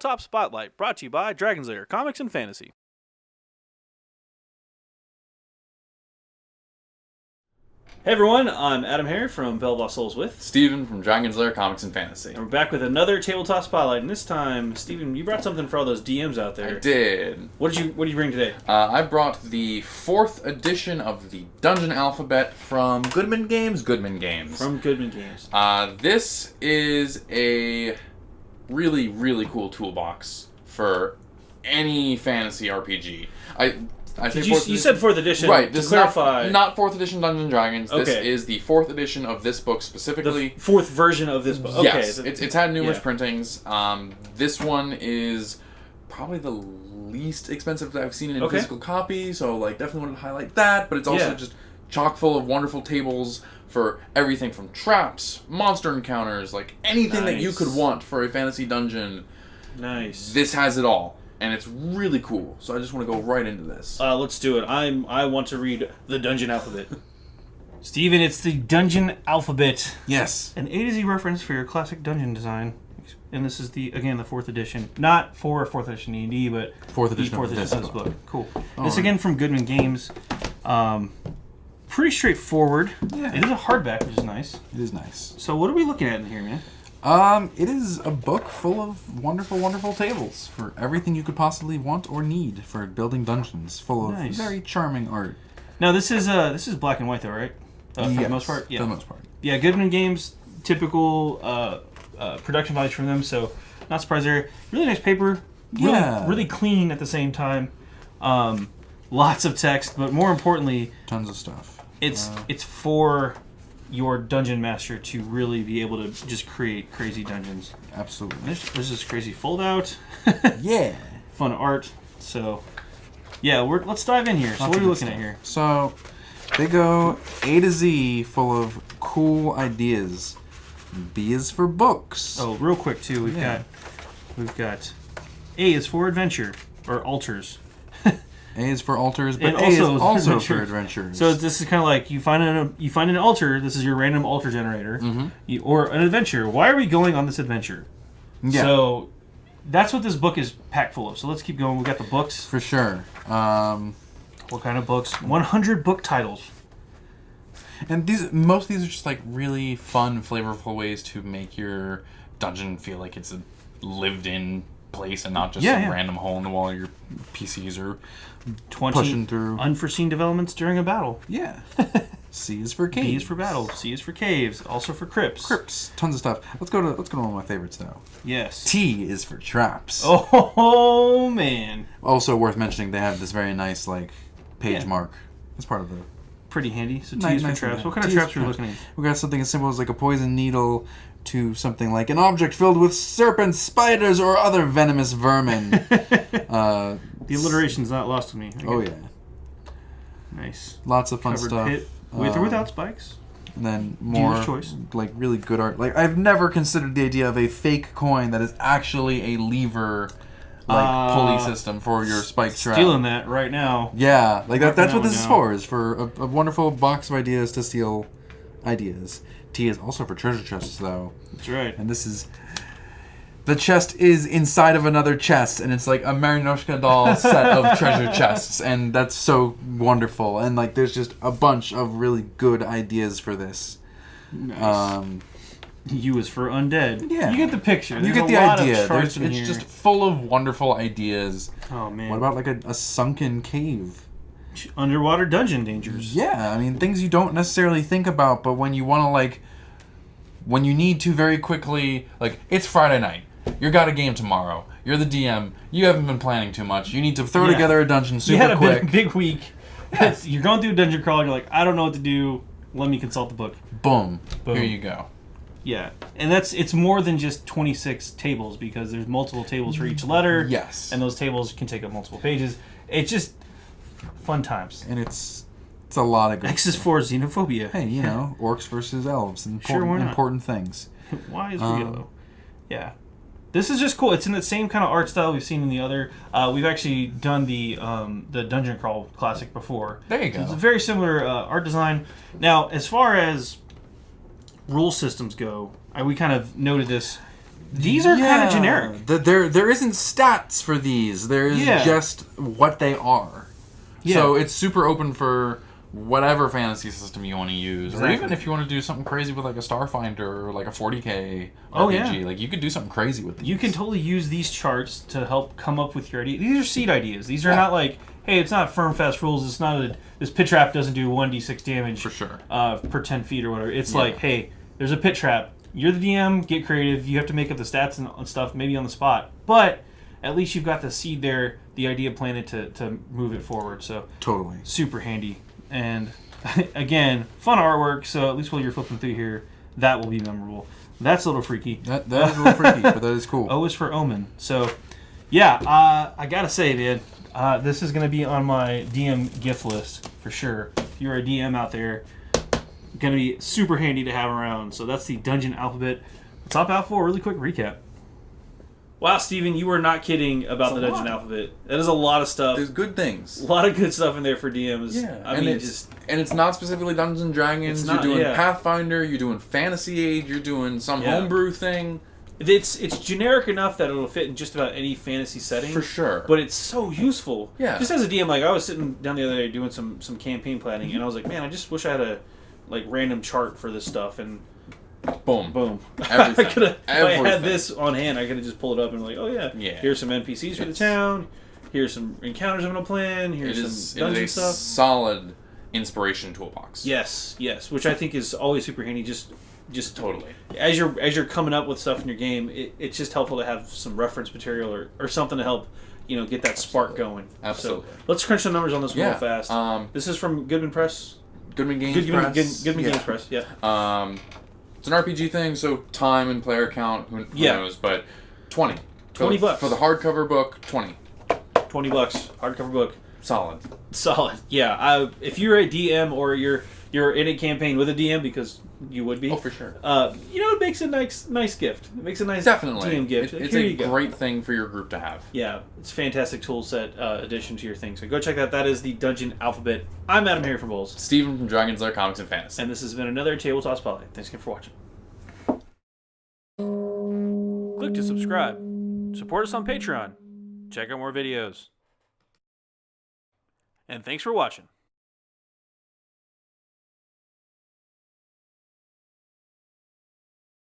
Tabletop Spotlight, brought to you by Dragon's Lair Comics and Fantasy. Hey everyone, I'm AdamHarry from BoLS with Steven from Dragon's Lair Comics and Fantasy. And we're back with another Tabletop Spotlight, and this time, Steven, you brought something for all those DMs out there. I did. What did you bring today? I brought the 4th edition of the Dungeon Alphabet from Goodman Games. Goodman Games. From Goodman Games. This is a really, really cool toolbox for any fantasy RPG. You said 4th edition. Right. This is clarify. Not 4th edition Dungeons & Dragons. Okay. This is the 4th edition of this book specifically. The 4th version of this book. Yes. Okay. It's had numerous printings. This one is probably the least expensive that I've seen in physical copy, so definitely wanted to highlight that, but it's also just chock full of wonderful tables for everything from traps, monster encounters, anything that you could want for a fantasy dungeon. Nice. This has it all. And it's really cool, so I just want to go right into this. Let's do it. I want to read the Dungeon Alphabet. Steven, it's the Dungeon Alphabet. Yes. An A to Z reference for your classic dungeon design. And this is the 4th edition. Not for 4th edition D&D, but 4th edition, of this book. Cool. This right. again from Goodman Games. Pretty straightforward. Yeah. It is a hardback, which is nice. It is nice. So what are we looking at in here, man? It is a book full of wonderful, wonderful tables for everything you could possibly want or need for building dungeons. Full of very charming art. Now this is black and white though, right? For the most part. Yeah. For the most part. Yeah. Goodman Games, typical production values from them. So not surprised there. Really nice paper. Really clean at the same time. Lots of text, but more importantly, tons of stuff. It's for your dungeon master to really be able to just create crazy dungeons. Absolutely. There's this crazy fold out. Yeah. Fun art. So, yeah, let's dive in here. So what are we looking at here? So, they go A to Z full of cool ideas. B is for books. Oh, real quick too. We've got A is for adventure or altars. A is for altars, but and A is also for adventures. So this is kind of like you find an altar. This is your random altar generator, or an adventure. Why are we going on this adventure? Yeah. So that's what this book is packed full of. So let's keep going. We got the books for sure. What kind of books? 100 book titles. And most of these are just really fun, flavorful ways to make your dungeon feel like it's a lived-in place and not just some random hole in the wall your PCs are 20 pushing through. Unforeseen developments during a battle. Yeah. C is for caves. B is for battle. C is for caves. Also for crypts. Crypts. Tons of stuff. Let's go to one of my favorites now. Yes. T is for traps. Oh man. Also worth mentioning, they have this very nice page mark. That's part of the. Pretty handy. So T is for traps. What kind of traps are we looking at? We got something as simple as a poison needle to something like an object filled with serpents, spiders, or other venomous vermin. The alliteration's not lost on me. Yeah. Nice. Lots of fun stuff. Pit, with or without spikes. And then more choice. Really good art. I've never considered the idea of a fake coin that is actually a lever pulley system for your spike trap. Stealing that right now. Yeah, that's what this is for a wonderful box of ideas to steal ideas. T is also for treasure chests, though. That's right. And the chest is inside of another chest, and it's like a Marinoshka doll set of treasure chests, and that's so wonderful. And there's just a bunch of really good ideas for this. Nice. U is for undead. Yeah. You get the picture. You get the idea. It's just full of wonderful ideas. Oh, man. What about a sunken cave? Underwater dungeon dangers. Yeah, I mean, things you don't necessarily think about, but when you want to, when you need to very quickly, it's Friday night. You got a game tomorrow. You're the DM. You haven't been planning too much. You need to throw together a dungeon super quick. You had a big week. Yes. You're going through a dungeon crawl, and you're like, I don't know what to do. Let me consult the book. Boom. Here you go. Yeah, and it's more than just 26 tables because there's multiple tables for each letter. Yes. And those tables can take up multiple pages. It's just fun times. And it's a lot of good X is for xenophobia. Hey, orcs versus elves. Important things. Why is yellow? Yeah. This is just cool. It's in the same kind of art style we've seen in the other. We've actually done the Dungeon Crawl Classic before. There you go. So it's a very similar art design. Now, as far as rule systems go, we kind of noted this. these are kind of generic. There isn't stats for these. There is just what they are. Yeah. So it's super open for whatever fantasy system you want to use, or even if you want to do something crazy with like a Starfinder or like a 40K RPG, like you could do something crazy with these. You can totally use these charts to help come up with your ideas. These are seed ideas. These are not like, hey, it's not firm fast rules. It's not this pit trap doesn't do 1d6 damage for sure per 10 feet or whatever. It's like, hey, there's a pit trap. You're the DM. Get creative. You have to make up the stats and stuff maybe on the spot, but at least you've got the seed there, the idea planted to move it forward. So totally super handy. And again, fun artwork, so at least while you're flipping through here, that will be memorable. That's a little freaky. That is a little freaky, but that is cool. O is for Omen. So, yeah, I gotta say, man, this is going to be on my DM gift list for sure. If you're a DM out there, going to be super handy to have around. So that's the Dungeon Alphabet. Top Alpha, really quick recap. Wow, Steven, you were not kidding about the Dungeon Alphabet. That is a lot of stuff. There's good things. A lot of good stuff in there for DMs. Yeah, I mean, it's not specifically Dungeons and Dragons. You're doing Pathfinder. You're doing Fantasy Age. You're doing some homebrew thing. It's generic enough that it'll fit in just about any fantasy setting. For sure. But it's so useful. Yeah. Just as a DM, like I was sitting down the other day doing some campaign planning, and I was like, man, I just wish I had a random chart for this stuff, and boom. Everything. If I had this on hand, I could have just pulled it up and like, oh yeah, here's some NPCs for the town. Here's some encounters I'm gonna plan. Here's some dungeon stuff. It is a solid inspiration toolbox. Yes, which I think is always super handy. Just totally. As you're coming up with stuff in your game, it's just helpful to have some reference material or something to help get that spark going. Absolutely. So let's crunch some numbers on this real fast. This is from Goodman Press. Goodman Games Press. Goodman Games Press. Yeah. It's an RPG thing, so time and player count, who knows, but $20 $20 for the hardcover book. $20 hardcover book. Solid. Yeah. If you're a DM or you're in a campaign with a DM, because you would be. Oh, for sure. It makes a nice gift. It makes a nice DM gift. It's a great thing for your group to have. Yeah, it's a fantastic tool set addition to your thing. So go check that. That is the Dungeon Alphabet. I'm AdamHarry from BoLS. Steven from Dragon's Lair Comics and Fantasy. And this has been another Tabletop Spotlight. Thanks again for watching. Click to subscribe. Support us on Patreon. Check out more videos. And thanks for watching.